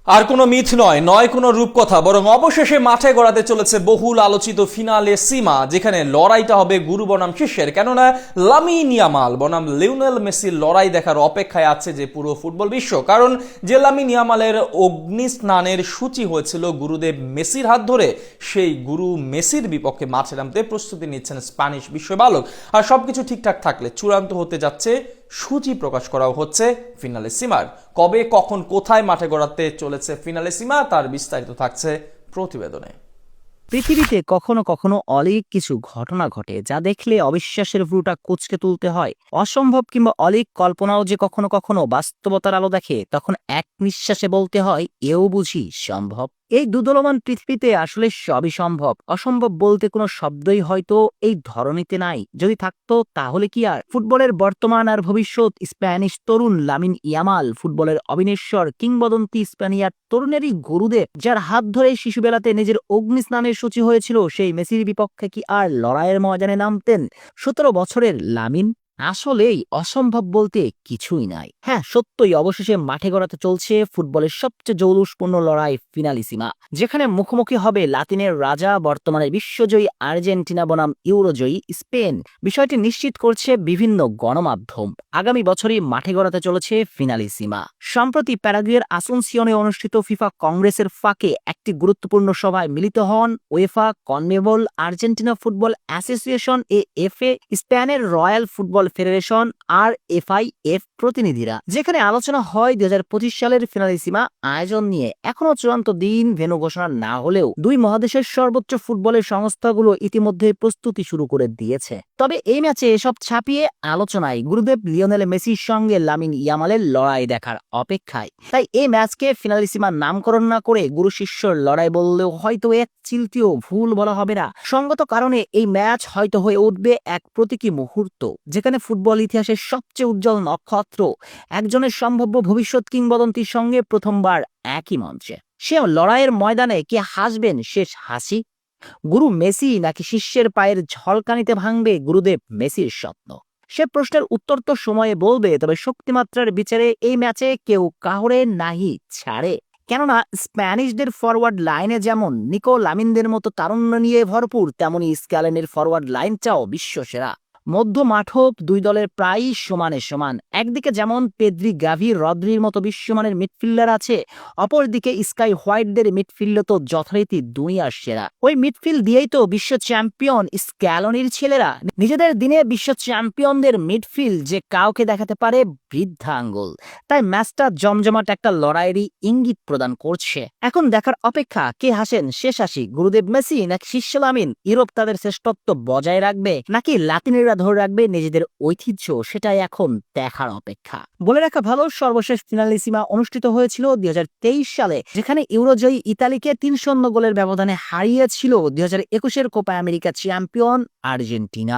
আর কোনো মিথ নয় কোনো রূপকথা, বরং অবশেষে মাঠে গড়াতে চলেছে বহুল আলোচিত ফিনালে সীমা, যেখানে লড়াইটা হবে গুরু বনাম শিষ্যের। কেননা লামিন ইয়ামাল বনাম লিওনেল মেসির লড়াই দেখার অপেক্ষায় আছে যে পুরো ফুটবল বিশ্ব। কারণ যে লামিন ইয়ামালের অগ্নি স্নানের সূচি হয়েছিল গুরুদেব মেসির হাত ধরে, সেই গুরু মেসির বিপক্ষে মাঠে নামতে প্রস্তুতি নিচ্ছেন স্প্যানিশ বিশ্ববালক। আর সবকিছু ঠিকঠাক থাকলে চূড়ান্ত হতে যাচ্ছে সূচি প্রকাশ করাও হচ্ছে ফিনালে সীমার। কবে, কখন, কোথায় মাঠে গড়াতে চলেছে ফিনালে সীমা, তার বিস্তারিত থাকছে প্রতিবেদনে। পৃথিবীতে কখনো কখনো অলৌকিক কিছু ঘটনা ঘটে যা দেখলে অবিশ্বাসের ভ্রুটা কুঁচকে তুলতে হয়। অসম্ভব কিংবা অলৌকিক কল্পনাও যে কখনো কখনো বাস্তবতার আলো দেখে, তখন এক নিঃশ্বাসে বলতে হয় এও বুঝি সম্ভব। এই দুদলমান পৃথিবীতে আসলে সবই সম্ভব। অসম্ভব বলতে কোনো শব্দই হয়তো এই ধরনীতে নাই। যদি থাকতো তাহলে কি আর ফুটবলের বর্তমান আর ভবিষ্যৎ স্প্যানিশ তরুণ লামিন ইয়ামাল, ফুটবলের অবিনেশ্বর কিংবদন্তি স্প্যানিয়ার তরুণেরই গুরুদেব, যার হাত ধরে শিশুবেলাতে নিজের অগ্নিস্নানের সূচি হয়েছিল, সেই মেসির বিপক্ষে কি আর লড়াইয়ের ময়দানে নামতেন 17 বছরের লামিন? আসলেই অসম্ভব বলতে কিছুই নাই। হ্যাঁ, সত্যই অবশেষে মাঠে গড়াতে চলছে ফুটবলের সবচেয়ে জৌলুসপূর্ণ লড়াই ফিনালিসিমা, যেখানে মুখোমুখি হবে লাতিনের রাজা, বর্তমানে বিশ্বজয়ী আর্জেন্টিনা বনাম ইউরোজয়ী স্পেন। বিষয়টি নিশ্চিত করছে বিভিন্ন গণমাধ্যম। আগামী বছরই মাঠে গড়াতে চলেছে ফিনালিসিমা। সম্প্রতি প্যারাগুয়ের আসুনসিয়নে অনুষ্ঠিত ফিফা কংগ্রেসের ফাঁকে একটি গুরুত্বপূর্ণ সভায় মিলিত হন UEFA, CONMEBOL, Argentina football association AFA, স্পেনের রয়্যাল ফুটবল ফেডারেশন আর এফআইএফ প্রতিনিধিরা, যেখানে আলোচনা হয় 2025 সালের ফিনালিসিমা আয়োজন নিয়ে। এখনো চূড়ান্ত দিন ভেন্যু ঘোষণা না হলেও দুই মহাদেশের সর্বোচ্চ ফুটবলের সংস্থাগুলো ইতিমধ্যে প্রস্তুতি শুরু করে দিয়েছে। তবে এই ম্যাচে এসব ছাপিয়ে আলোচনায় গুরুদেব লিওনেল মেসির সঙ্গে লামিন ইয়ামালের লড়াই দেখার অপেক্ষায়। তাই এই ম্যাচকে ফিনালিসিমার নামকরণ না করে গুরু শিষ্যর লড়াই বললেও হয়তো এক চিলতিও ভুল বলা হবে না। সঙ্গত কারণে এই ম্যাচ হয়তো হয়ে উঠবে এক প্রতীকী মুহূর্ত, যেখানে ফুটবল ইতিহাসের সবচেয়ে উজ্জ্বল নক্ষত্র একজনের সম্ভাব্য ভবিষ্যৎ কিংবদন্তির সঙ্গে প্রথমবার একই মঞ্চে। সে লড়াইয়ের ময়দানে কে হাসবেন শেষ হাসি? গুরু মেসি নাকি শিষ্যের পায়ের ঝলকানিতে ভাঙবে গুরুদেব মেসির স্বপ্ন? সে প্রশ্নের উত্তর তো সময়ে বলবে। তবে শক্তিমাত্রার বিচারে এই ম্যাচে কেউ কাউরে নাহি ছাড়ে। কেননা স্প্যানিশদের ফরওয়ার্ড লাইনে যেমন নিকো লামিনদের মতো তারুণ্য নিয়ে ভরপুর, তেমনি স্ক্যালেনের ফরওয়ার্ড লাইনটাও বিশ্বসেরা। মধ্য মাঠও দুই দলের প্রায়ই সমানে সমান। একদিকে যেমন পেদ্রি, গাভি, রদ্রির মতো বিশ্বমানের মিডফিল্ডার আছে, অপরদিকে স্কাই হোয়াইটদের মিডফিল্ড তো যথারীতি দুনিয়ার সেরা। ওই মিডফিল্ড দিয়েই তো বিশ্ব চ্যাম্পিয়ন স্ক্যালনির ছেলেরা নিজেদের দিনে বিশ্ব চ্যাম্পিয়নদের মিডফিল্ড যে কাউকে দেখাতে পারে বৃদ্ধা আঙ্গুল। তাই ম্যাচটা জমজমাট একটা লড়াইয়েরই ইঙ্গিত প্রদান করছে। এখন দেখার অপেক্ষা কে হাসেন শেষ হাসি, গুরুদেব মেসি নাকি শিষ্য লামিন? ইউরোপ তাদের শ্রেষ্ঠত্ব বজায় রাখবে নাকি লাতিনিরা ধরে রাখবে নিজেদের ঐতিহ্য? সেটাই এখন দেখার অপেক্ষা। বলে রাখা ভালো, সর্বশেষ ফিনালিসিমা অনুষ্ঠিত হয়েছিল 2023 সালে, যেখানে ইউরোজয়ী ইতালিকে 3-0 গোলের ব্যবধানে হারিয়েছিল 2021-এর কোপা আমেরিকা চ্যাম্পিয়ন আর্জেন্টিনা।